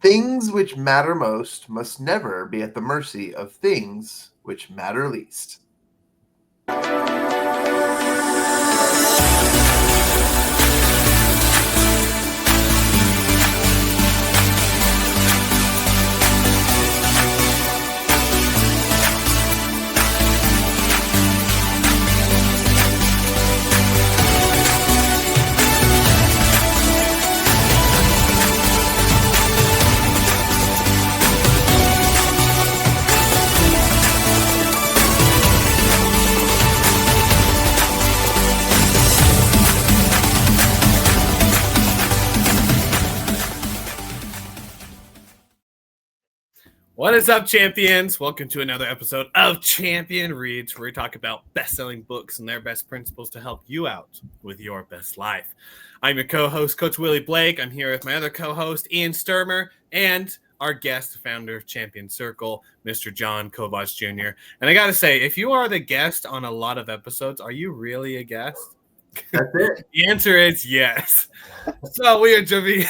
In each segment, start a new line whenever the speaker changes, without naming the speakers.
Things which matter most must never be at the mercy of things which matter least.
What is up, champions? Welcome to another episode of Champion Reads, where we talk about best-selling books and their best principles to help you out with your best life. I'm your co-host, Coach Willie Blake. I'm here with my other co-host, Ian Sturmer, and our guest, founder of Champion Circle, Mr. Jon Kovach Jr. And I got to say, if you are the guest on a lot of episodes, are you really a guest?
That's it.
The answer is yes. So we are jumping.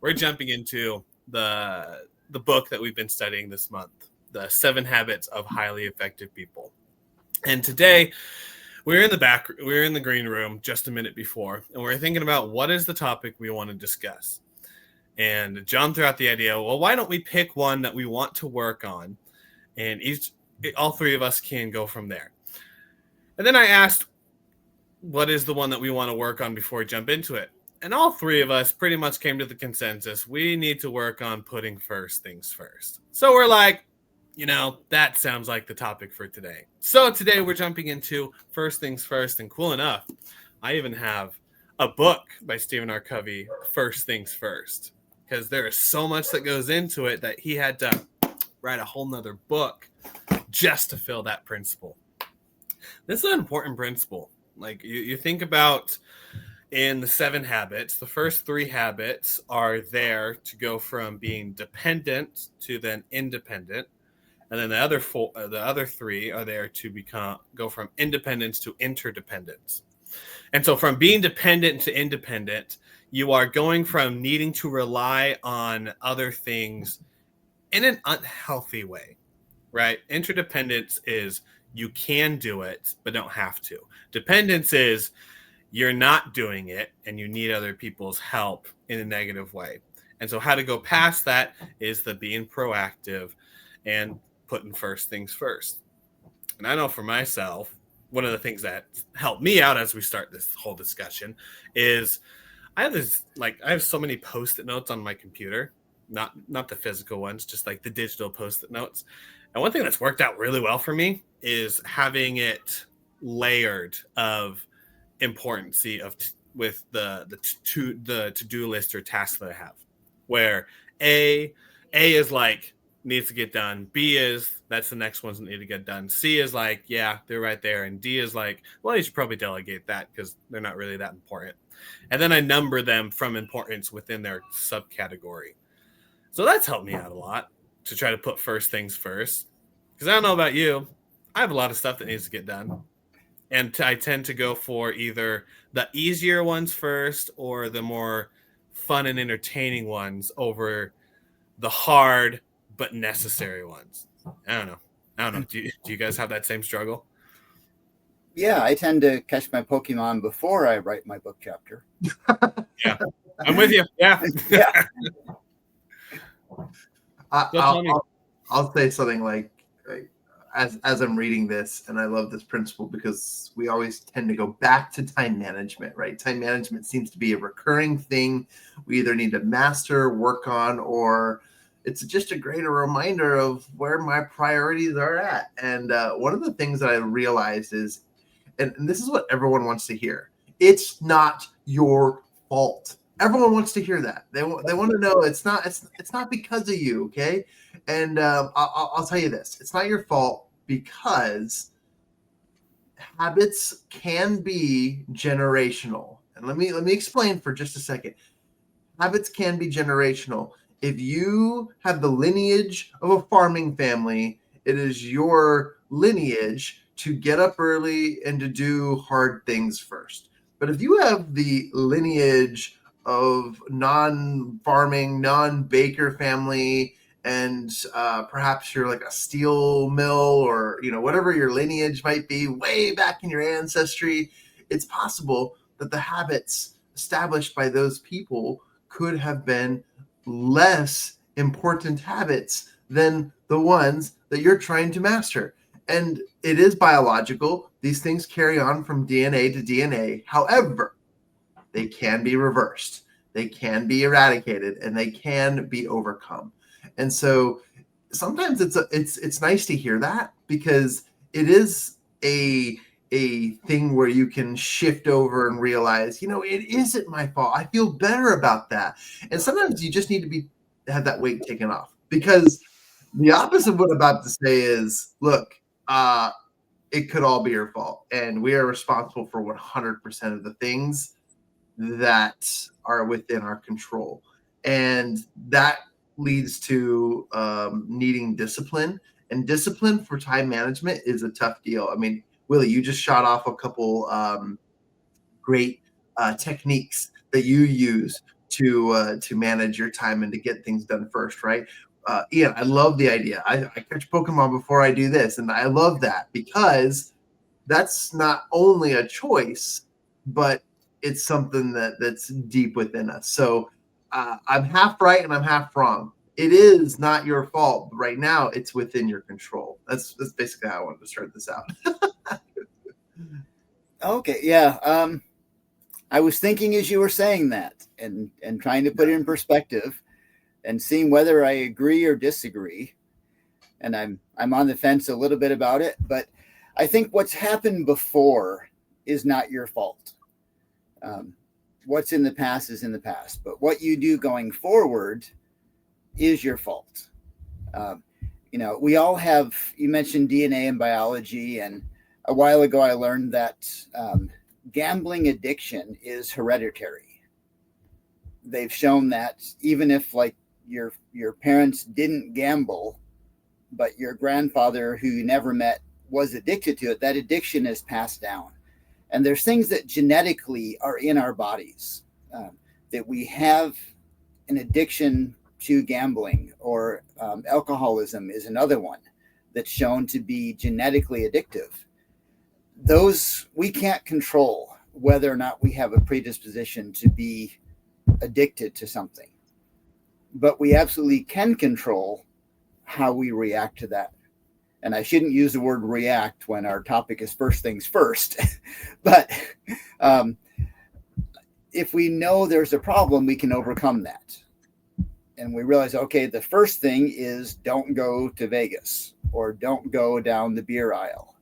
We're jumping into the book that we've been studying this month, The 7 Habits of Highly Effective People. And today we're in the green room just a minute before, and we're thinking about what is the topic we want to discuss. And Jon threw out the idea, well, why don't we pick one that we want to work on, and all three of us can go from there. And then I asked, what is the one that we want to work on before we jump into it? And all three of us pretty much came to the consensus we need to work on putting first things first. So we're like, that sounds like the topic for today. So today we're jumping into first things first, and cool enough, I even have a book by Stephen R. Covey, First Things First, because there is so much that goes into it that he had to write a whole nother book just to fill that principle. This is an important principle. Like you think about in the 7 habits, the first 3 habits are there to go from being dependent to then independent. And then the other 3 are there to go from independence to interdependence. And so from being dependent to independent, you are going from needing to rely on other things in an unhealthy way, right? Interdependence is you can do it, but don't have to. Dependence is you're not doing it and you need other people's help in a negative way. And so how to go past that is the being proactive and putting first things first. And I know for myself, one of the things that helped me out as we start this whole discussion is I have so many Post-it notes on my computer, not the physical ones, just like the digital Post-it notes. And one thing that's worked out really well for me is having it layered of importancy with the to-do list or task that I have, where A is like needs to get done, B is that's the next ones that need to get done, C is like, yeah, they're right there, and D is like, well, you should probably delegate that because they're not really that important. And then I number them from importance within their subcategory. So that's helped me out a lot to try to put first things first, because I don't know about you, I have a lot of stuff that needs to get done. And I tend to go for either the easier ones first or the more fun and entertaining ones over the hard but necessary ones. I don't know. Do you guys have that same struggle?
Yeah, I tend to catch my Pokemon before I write my book chapter.
Yeah, I'm with you. Yeah.
Yeah.
I'll say something like as I'm reading this, and I love this principle because we always tend to go back to time management, right? Time management seems to be a recurring thing we either need to master, work on, or it's just a greater reminder of where my priorities are at. And one of the things that I realized is, and this is what everyone wants to hear, it's not your fault. Everyone wants to hear that. They want to know it's not because of you, okay? And I'll tell you this: it's not your fault because habits can be generational. And let me explain for just a second. Habits can be generational. If you have the lineage of a farming family, it is your lineage to get up early and to do hard things first. But if you have the lineage of non-farming, non-baker family, and perhaps you're like a steel mill, or whatever your lineage might be way back in your ancestry, it's possible that the habits established by those people could have been less important habits than the ones that you're trying to master. And it is biological. These things carry on from DNA to DNA. However, they can be reversed, they can be eradicated, and they can be overcome. And so sometimes it's nice to hear that, because it is a thing where you can shift over and realize, it isn't my fault. I feel better about that. And sometimes you just need to have that weight taken off, because the opposite of what I'm about to say is, look, it could all be your fault, and we are responsible for 100% of the things that are within our control. And that leads to needing discipline. And discipline for time management is a tough deal. I mean, Willie, you just shot off a couple great techniques that you use to manage your time and to get things done first, right? Ian, I love the idea. I catch Pokemon before I do this, and I love that, because that's not only a choice, but it's something that's deep within us. So I'm half right and I'm half wrong. It is not your fault. Right now, it's within your control. That's basically how I wanted to start this out.
Okay, yeah. I was thinking as you were saying that, and trying to put it in perspective, and seeing whether I agree or disagree. And I'm on the fence a little bit about it, but I think what's happened before is not your fault. What's in the past is in the past, but what you do going forward is your fault. We all have, you mentioned DNA and biology, and a while ago I learned that gambling addiction is hereditary. They've shown that even if like your parents didn't gamble, but your grandfather who you never met was addicted to it, that addiction is passed down. And there's things that genetically are in our bodies, that we have an addiction to gambling, or alcoholism is another one that's shown to be genetically addictive. Those we can't control, whether or not we have a predisposition to be addicted to something, but we absolutely can control how we react to that. And I shouldn't use the word react when our topic is first things first, but if we know there's a problem, we can overcome that. And we realize, okay, the first thing is don't go to Vegas, or don't go down the beer aisle,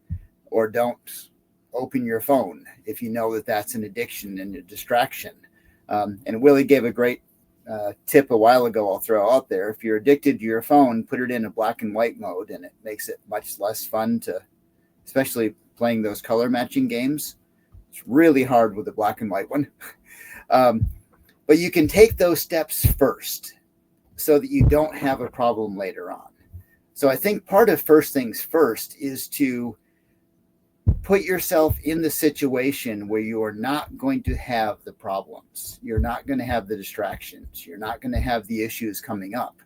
or don't open your phone if you know that that's an addiction and a distraction. And Willie gave a great tip a while ago I'll throw out there. If you're addicted to your phone, put it in a black and white mode, and it makes it much less fun to, especially playing those color matching games. It's really hard with a black and white one. But you can take those steps first so that you don't have a problem later on. So I think part of first things first is to put yourself in the situation where you are not going to have the problems. You're not going to have the distractions. You're not going to have the issues coming up.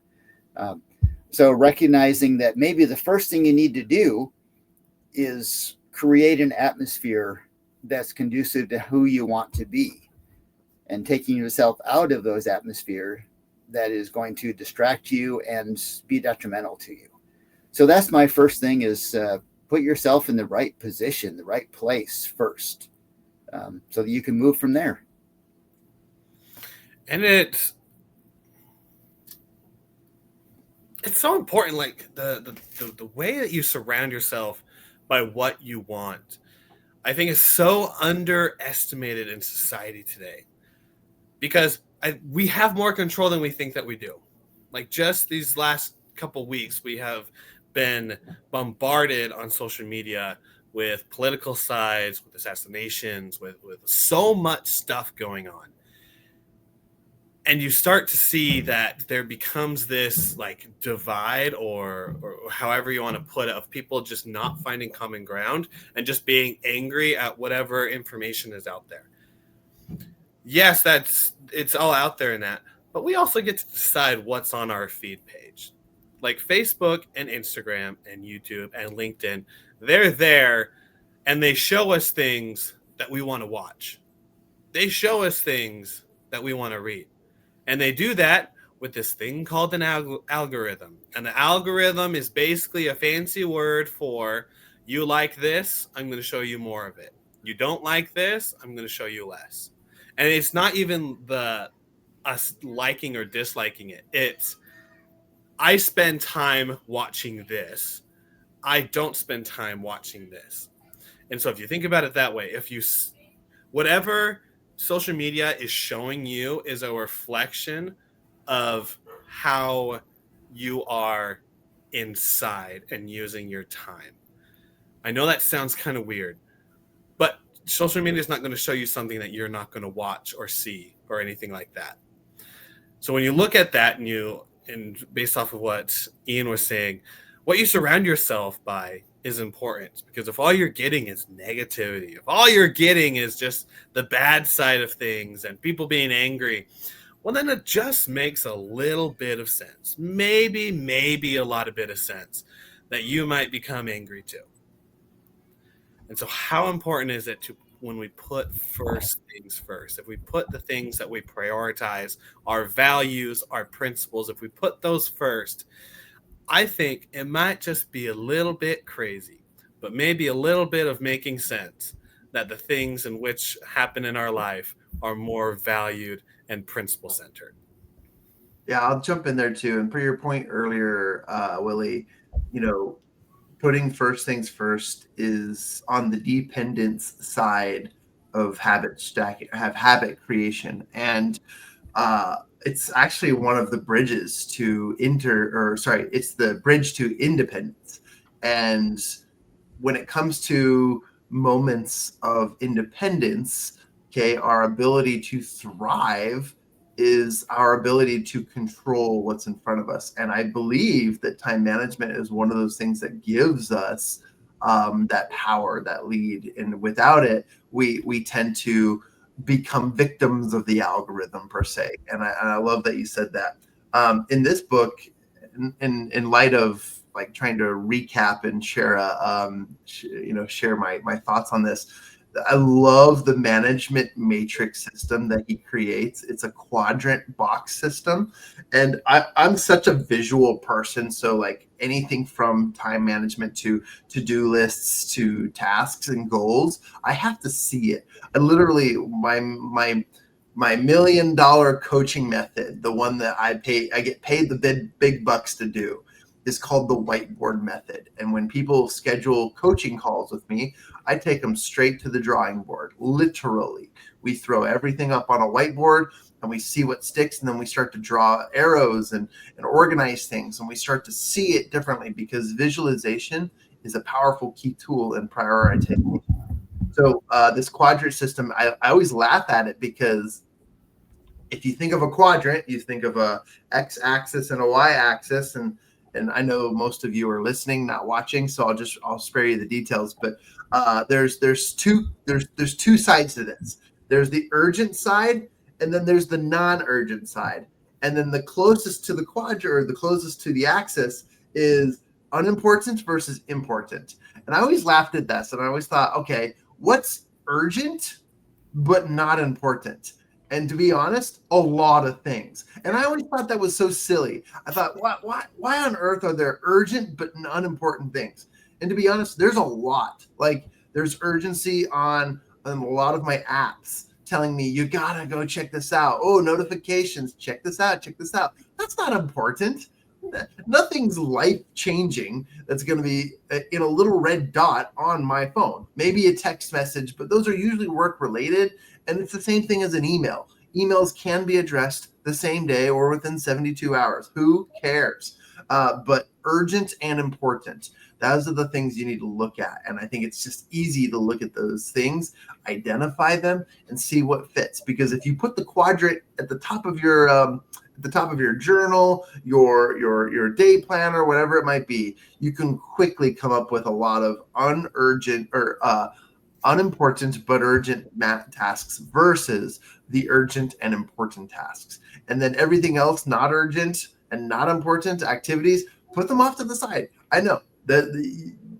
So recognizing that maybe the first thing you need to do is create an atmosphere that's conducive to who you want to be, and taking yourself out of those atmosphere that is going to distract you and be detrimental to you. So that's my first thing, is put yourself in the right position, the right place first, so that you can move from there.
And it's so important, like the way that you surround yourself by what you want, I think is so underestimated in society today, because we have more control than we think that we do. Like just these last couple weeks, we have been bombarded on social media with political sides, with assassinations, with so much stuff going on. And you start to see that there becomes this like divide, or however you want to put it, of people just not finding common ground and just being angry at whatever information is out there. yes, it's all out there in that, but we also get to decide what's on our feed page. Like Facebook and Instagram and YouTube and LinkedIn, they're there and they show us things that we want to watch. They show us things that we want to read. And they do that with this thing called an algorithm. And the algorithm is basically a fancy word for, you like this, I'm going to show you more of it. You don't like this, I'm going to show you less. And it's not even us liking or disliking it. It's, I spend time watching this. I don't spend time watching this. And so if you think about it that way, whatever social media is showing you is a reflection of how you are inside and using your time. I know that sounds kind of weird, but social media is not going to show you something that you're not going to watch or see or anything like that. So when you look at that and based off of what Ian was saying, what you surround yourself by is important, because if all you're getting is negativity, if all you're getting is just the bad side of things and people being angry, well, then it just makes a little bit of sense. Maybe a lot of bit of sense that you might become angry too. And so how important is it when we put first things first, if we put the things that we prioritize, our values, our principles, if we put those first, I think it might just be a little bit crazy, but maybe a little bit of making sense that the things in which happen in our life are more valued and principle centered.
Yeah, I'll jump in there too. And per your point earlier, Willie, putting first things first is on the dependence side of habit creation. And it's actually one of the bridges to it's the bridge to independence. And when it comes to moments of independence, okay, our ability to thrive is our ability to control what's in front of us. And I believe that time management is one of those things that gives us that power, that lead. And without it, we tend to become victims of the algorithm per se. And I love that you said that. In this book, in light of like trying to recap and share share my thoughts on this, I love the management matrix system that he creates. It's a quadrant box system. And I'm such a visual person. So like anything from time management to to-do lists to tasks and goals, I have to see it. I literally, my $1 million coaching method, the one that I get paid the big bucks to do, is called the whiteboard method. And when people schedule coaching calls with me, I take them straight to the drawing board. Literally, we throw everything up on a whiteboard and we see what sticks, and then we start to draw arrows and organize things, and we start to see it differently, because visualization is a powerful key tool in prioritization. So this quadrant system, I always laugh at it, because if you think of a quadrant, you think of a x-axis and a y-axis, and I know most of you are listening, not watching, so I'll spare you the details. But there's two sides to this. There's the urgent side, and then there's the non-urgent side. And then the closest to the quadrant, or the closest to the axis, is unimportant versus important. And I always laughed at this, and I always thought, okay, what's urgent but not important? And to be honest, a lot of things. And I always thought that was so silly. I thought, why on earth are there urgent but unimportant things? And to be honest, there's a lot. Like, there's urgency on a lot of my apps telling me, you gotta go check this out. Oh, notifications, check this out, check this out. That's not important. Nothing's life-changing that's going to be in a little red dot on my phone. Maybe a text message, but those are usually work-related, and it's the same thing as an email. Emails can be addressed the same day or within 72 hours. Who cares? But urgent and important, those are the things you need to look at. And I think it's just easy to look at those things, identify them, and see what fits. Because if you put the quadrant at the top of your journal, your day planner, whatever it might be, you can quickly come up with a lot of unimportant but urgent tasks versus the urgent and important tasks. And then everything else, not urgent and not important activities, put them off to the side. I know that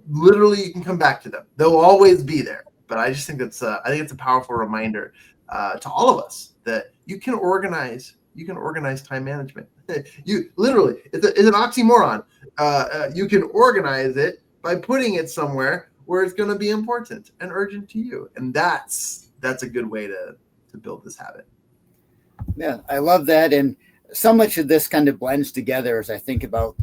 literally you can come back to them. They'll always be there. But I just think it's a powerful reminder to all of us that you can organize time management. You literally, it's an oxymoron. You can organize it by putting it somewhere where it's going to be important and urgent to you. And that's a good way to build this habit.
Yeah, I love that. And so much of this kind of blends together as I think about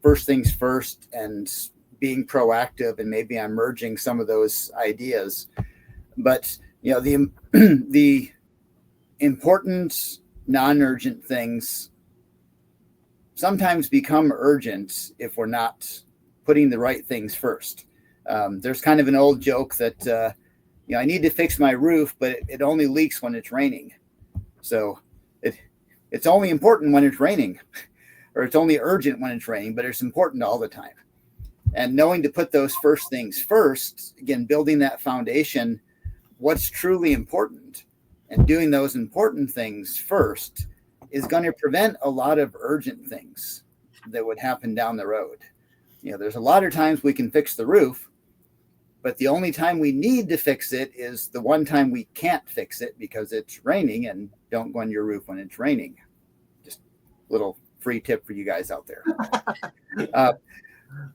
first things first and being proactive, and maybe I'm merging some of those ideas. But, the important, non-urgent things sometimes become urgent if we're not putting the right things first. There's kind of an old joke that, I need to fix my roof, but it only leaks when it's raining. So it's only important when it's raining, or it's only urgent when it's raining, but it's important all the time. And knowing to put those first things first, again, building that foundation, what's truly important, and doing those important things first is going to prevent a lot of urgent things that would happen down the road. There's a lot of times we can fix the roof, but the only time we need to fix it is the one time we can't fix it because it's raining, and don't go on your roof when it's raining. Just a little free tip for you guys out there.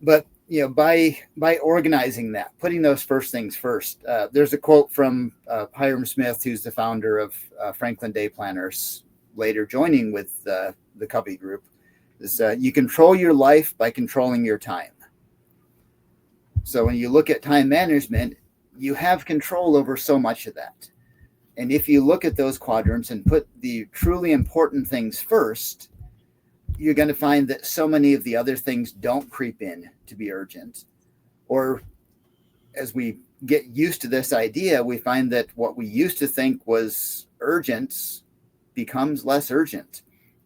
But by organizing that, putting those first things first, there's a quote from Hiram Smith, who's the founder of Franklin Day Planners, later joining with the Covey group, is you control your life by controlling your time. So when you look at time management, you have control over so much of that. And if you look at those quadrants and put the truly important things first, you're going to find that so many of the other things don't creep in to be urgent. Or as we get used to this idea, we find that what we used to think was urgent becomes less urgent.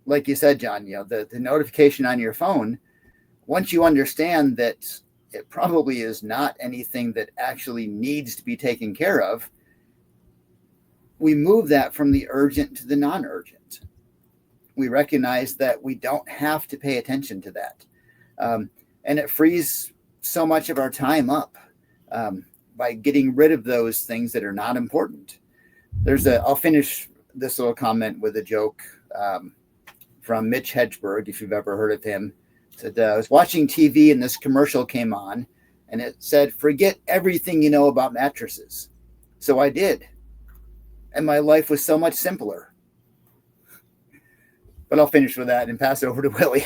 Like you said, Jon, the notification on your phone, once you understand that it probably is not anything that actually needs to be taken care of, we move that from the urgent to the non-urgent. We recognize that we don't have to pay attention to that. And it frees so much of our time up by getting rid of those things that are not important. I'll finish this little comment with a joke from Mitch Hedberg, if you've ever heard of him. Said, I was watching TV and this commercial came on and it said, forget everything you know about mattresses. So I did. And my life was so much simpler. But I'll finish with that and pass it over to Willie.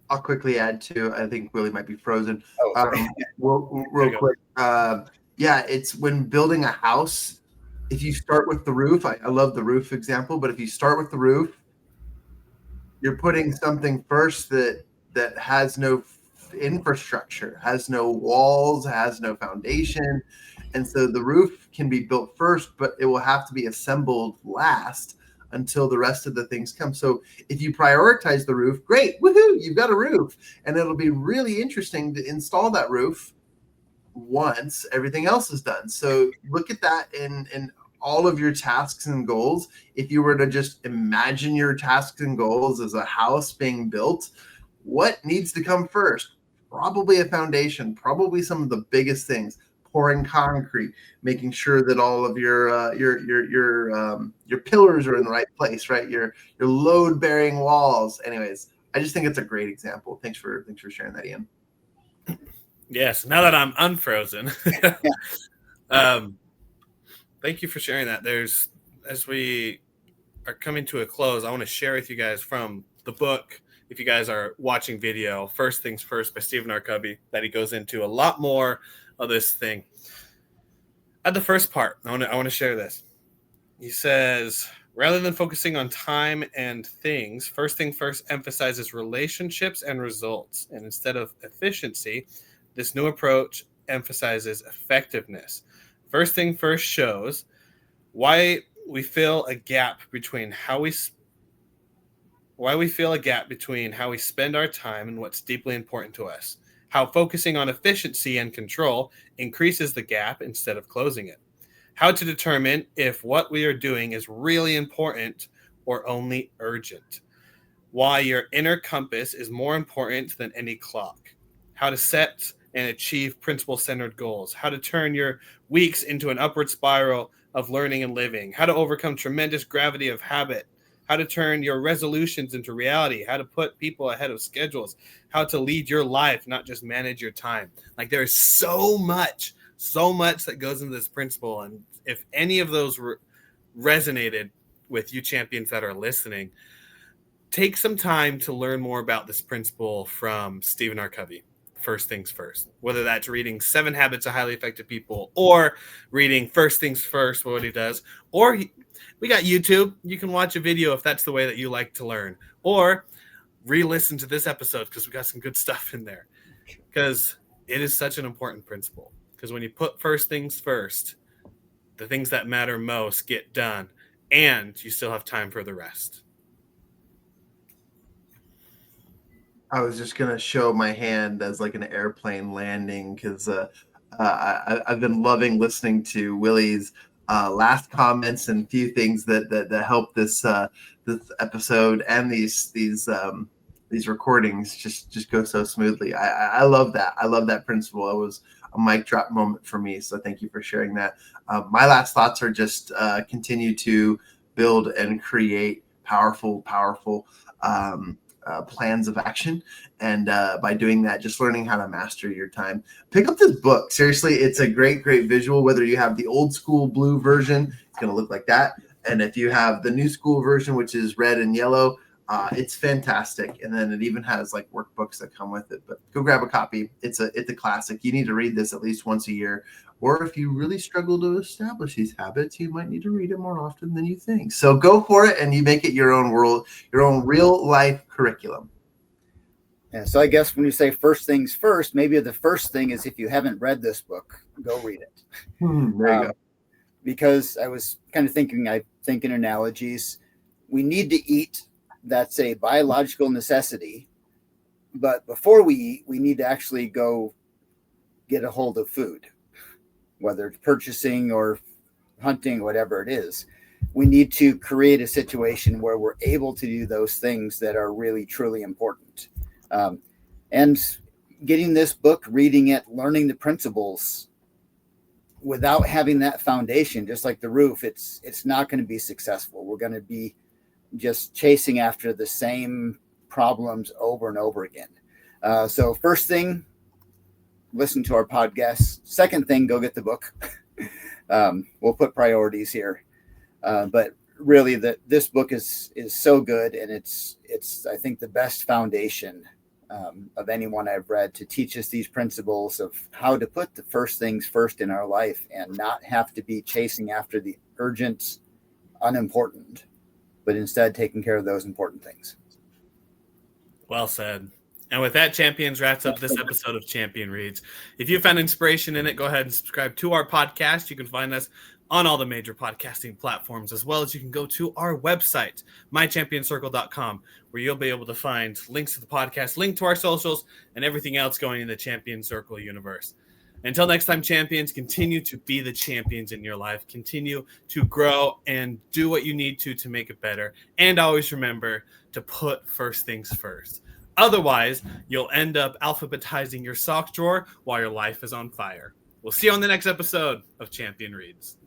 I'll quickly add too. I think Willie might be frozen.
Real
quick. It's when building a house, if you start with the roof, I love the roof example, but if you start with the roof, you're putting something first that has no infrastructure, has no walls, has no foundation. And so the roof can be built first, but it will have to be assembled last until the rest of the things come. So if you prioritize the roof, great, woohoo, you've got a roof. And it'll be really interesting to install that roof once everything else is done. So look at that in all of your tasks and goals. If you were to just imagine your tasks and goals as a house being built, what needs to come first? Probably a foundation, probably some of the biggest things, pouring concrete, making sure that all of your pillars are in the right place, right? Your load-bearing walls. Anyways, I just think it's a great example. Thanks for sharing that, Ian.
Yes, now that I'm unfrozen. Thank you for sharing that. As we are coming to a close, I want to share with you guys from the book, if you guys are watching video, First Things First by Stephen R. Covey, that he goes into a lot more of this thing. At the first part, I want to share this. He says, rather than focusing on time and things, First Thing First emphasizes relationships and results. And instead of efficiency, this new approach emphasizes effectiveness. First Thing First shows why we feel a gap between how we spend our time and what's deeply important to us. How focusing on efficiency and control increases the gap instead of closing it. how to determine if what we are doing is really important or only urgent, why your inner compass is more important than any clock, how to set and achieve principle-centered goals, how to turn your weeks into an upward spiral of learning and living, how to overcome tremendous gravity of habit, how to turn your resolutions into reality, how to put people ahead of schedules, how to lead your life, not just manage your time. Like, there is so much that goes into this principle. And if any of those resonated with you champions that are listening, take some time to learn more about this principle from Stephen R. Covey. First things first, whether that's reading 7 Habits of Highly Effective People or reading First Things First, what he does, or we got YouTube. You can watch a video if that's the way that you like to learn, or re-listen to this episode because we got some good stuff in there, because it is such an important principle. Because when you put first things first, the things that matter most get done, and you still have time for the rest.
I was just gonna show my hand as like an airplane landing because I've been loving listening to Willie's last comments and few things that help this this episode and these recordings just go so smoothly. I love that. I love that principle. It was a mic drop moment for me. So thank you for sharing that. My last thoughts are just continue to build and create powerful plans of action, and by doing that, just learning how to master your time. Pick up this book. Seriously, it's a great visual. Whether you have the old school blue version, it's going to look like that, and if you have the new school version, which is red and yellow, it's fantastic. And then it even has like workbooks that come with it. But go grab a copy. It's a classic. You need to read this at least once a year. Or if you really struggle to establish these habits, you might need to read it more often than you think. So go for it, and you make it your own world, your own real life curriculum.
Yeah, so I guess when you say first things first, maybe the first thing is if you haven't read this book, go read it.
There you go.
Because I was kind of thinking, I think in analogies, we need to eat. That's a biological necessity. But before we eat, we need to actually go get a hold of food. Whether it's purchasing or hunting, whatever it is, we need to create a situation where we're able to do those things that are really, truly important. And getting this book, reading it, learning the principles, without having that foundation, just like the roof, it's not going to be successful. We're going to be just chasing after the same problems over and over again. So first thing, listen to our podcast. Second thing, go get the book. We'll put priorities here. But really, this book is so good, and it's I think the best foundation of anyone I've read to teach us these principles of how to put the first things first in our life and not have to be chasing after the urgent, unimportant, but instead taking care of those important things.
Well said. And with that, Champions wraps up this episode of Champion Reads. If you found inspiration in it, go ahead and subscribe to our podcast. You can find us on all the major podcasting platforms, as well as you can go to our website, mychampionscircle.com, where you'll be able to find links to the podcast, link to our socials, and everything else going in the Champion Circle universe. Until next time, champions, continue to be the champions in your life. Continue to grow and do what you need to make it better. And always remember to put first things first. Otherwise, you'll end up alphabetizing your sock drawer while your life is on fire. We'll see you on the next episode of Champion Reads.